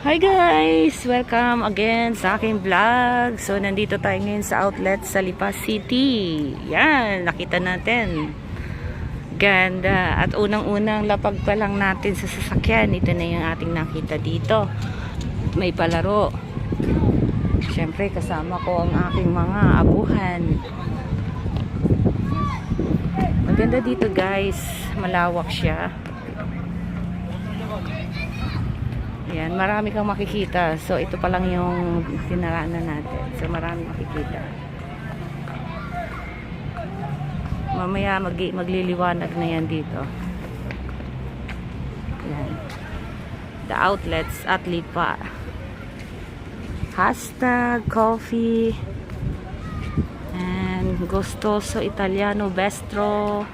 Hi guys! Welcome again sa aking vlog. So, nandito tayo ngayon sa outlet sa Lipa City. Yan, nakita natin. Ganda. At unang-unang lapag pa lang natin sa sasakyan. Ito na yung ating nakita dito. May palaro. Siyempre, kasama ko ang aking mga abuhan. Maganda dito guys. Malawak siya. Yan, marami kang makikita. So, ito pa lang yung tinaraanan natin. So, marami makikita. Mamaya magliliwanag na yan dito. Yan. The outlets at Lipa. Hashtag coffee and gustoso Italiano bistro.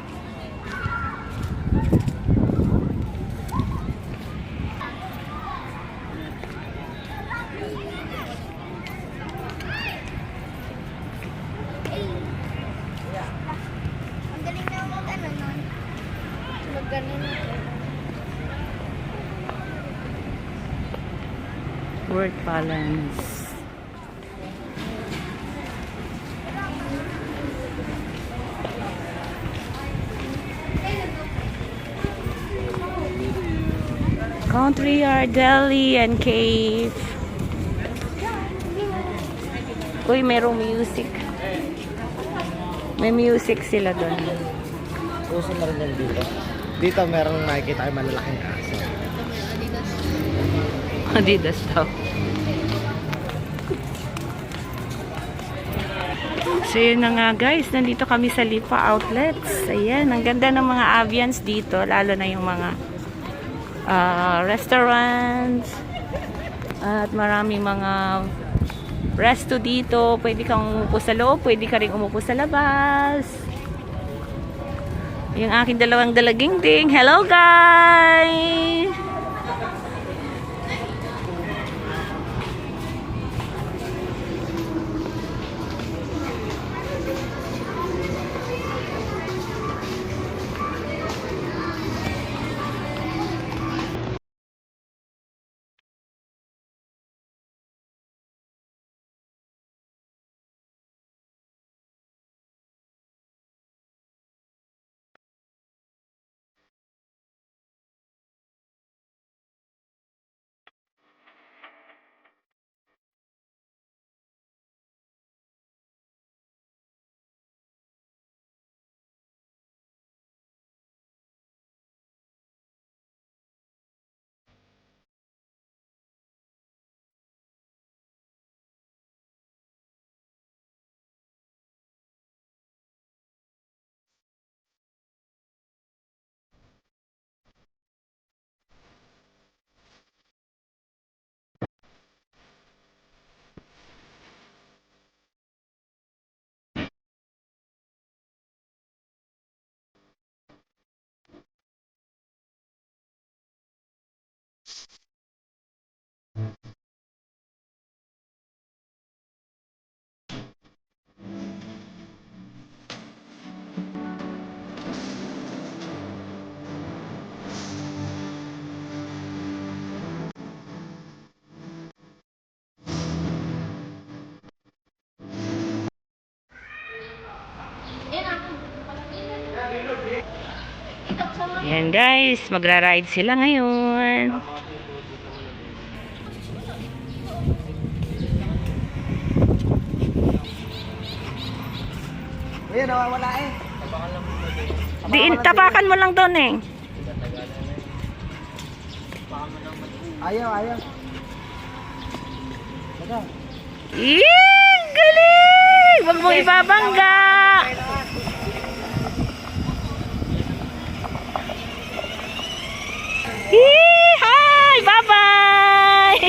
Work balance. Country Yard Deli and Cave. Uy, merong music. May music sila doon. Uso na rin yan dito. Dito merong nakikita ay malalaking aso. Adidas daw. So yun na nga guys, nandito kami sa Lipa Outlets. Ayan, ang ganda ng mga ambience dito, lalo na yung mga restaurants at maraming mga resto dito. Pwede kang umupo sa loob, pwede ka rin umupo sa labas. Yung aking dalawang dalagingding. Hello guys! Yan guys, magra-ride sila ngayon. Ayan, nawawala eh. Tapakan mo lang doon eh. Ayaw, ayaw. Daga. Galing! Huwag mong ibabangga. Hi! Bye-bye!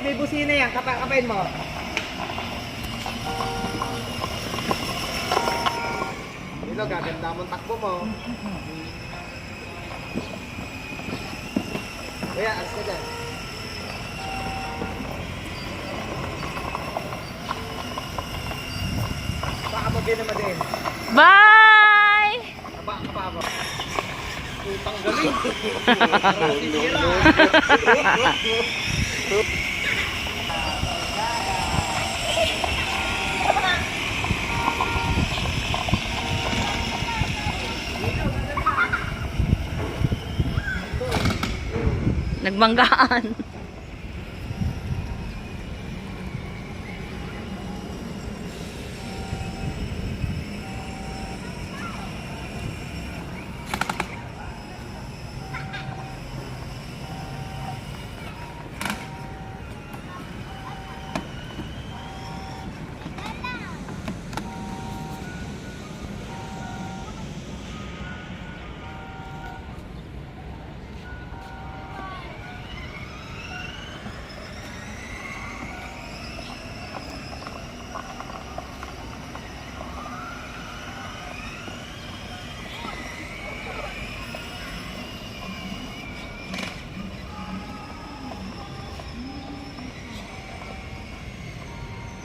May busina yan, kapain mo. Dilo, gaganda mong takbo mo. Kuya, alis ka dyan. Baka mo din naman din. Bye! Nagbanggaan.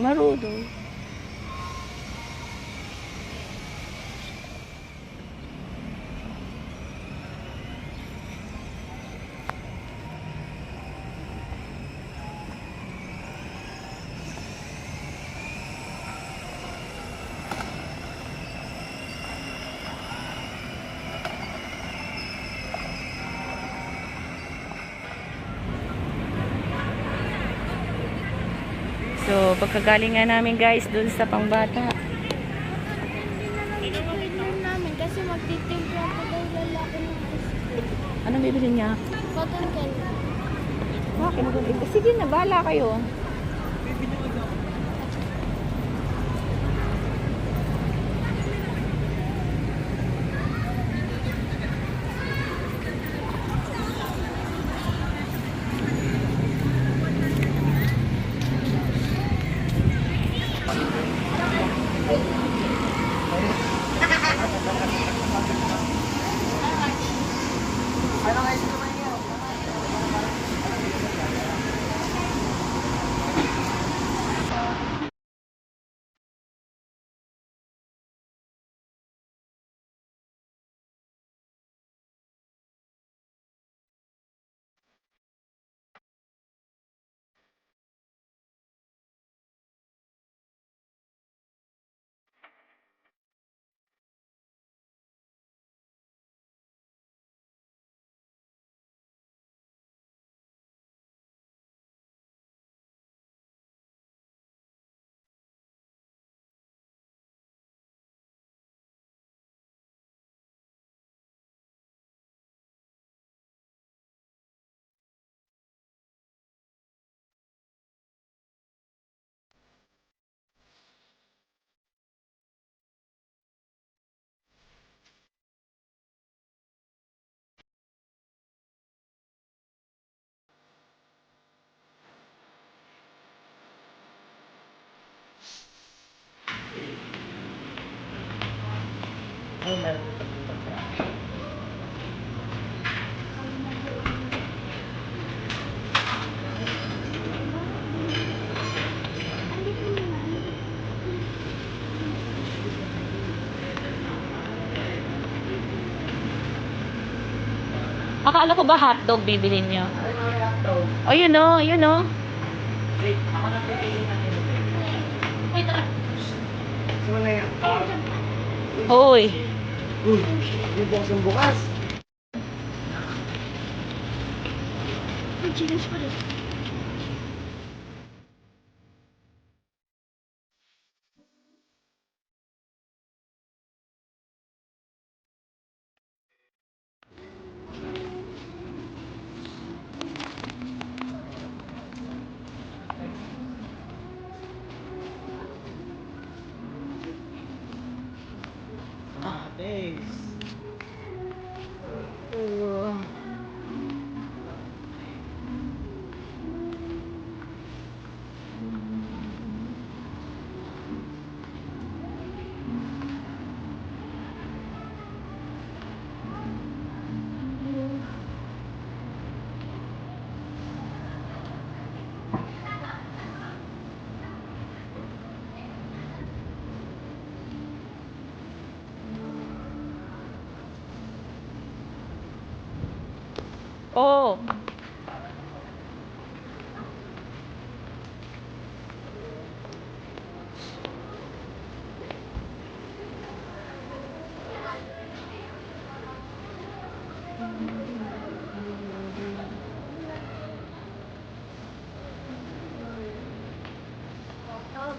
Marudo. So, pagkagaling nga namin guys dun sa pangbata. Dinner namin kasi magtitimpla pa daw lalaki ng biscuit. Anong bibili niya? Cotton candy. Bakit maganda? Sige na, bahala kayo. Ay, meron dito pagkain. Akala ko ba hotdog bibilin niyo? Oh, yun o, yun o. Wait, ako na pipili natin. Gusto mo na yan? Hoy. Uy, yung box yung bukas. May challenge pa rin. Ah, thanks. Oh.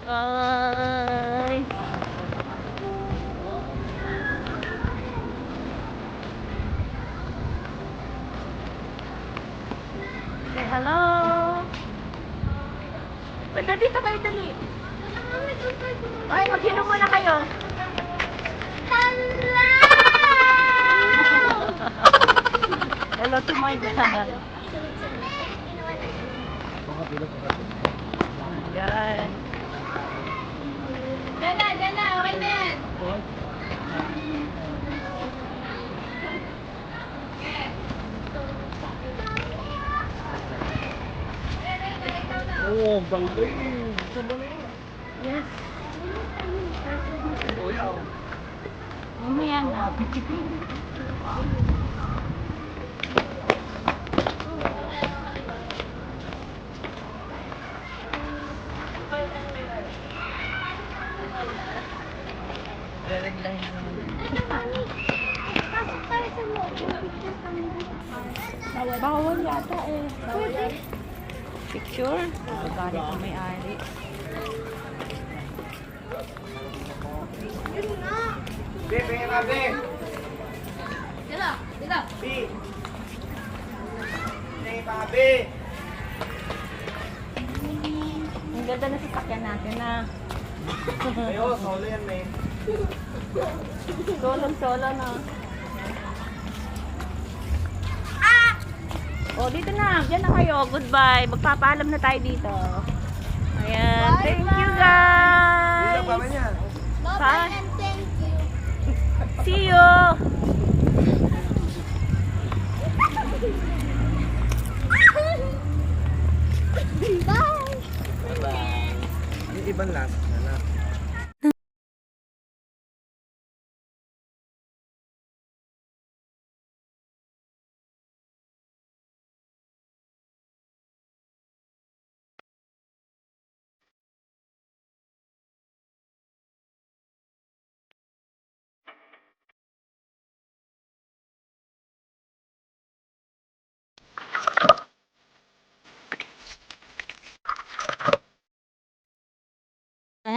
Okay. Say hello. Ba't dito kayo dali? Ay, mag-inom muna kayo. Hello to my dad. Yan. Dala, okay na yan. Oo, galing. Yes. Mamaya na. Pasok tayo sa loob. Bawal yata eh. Pwede. Picture? Galit ang may-ari. Yun nga. Be, pengen na, be. Dala. Be. Pengen pa, be. Ang ganda na sasakyan natin na. Ayo, solo yan, be. Solo na. Oh, dito na. Diyan na kayo. Goodbye. Magpapaalam na tayo dito. Ayan. Thank you, guys. niya. Bye. And thank you. See you. Bye. Yung ibang last.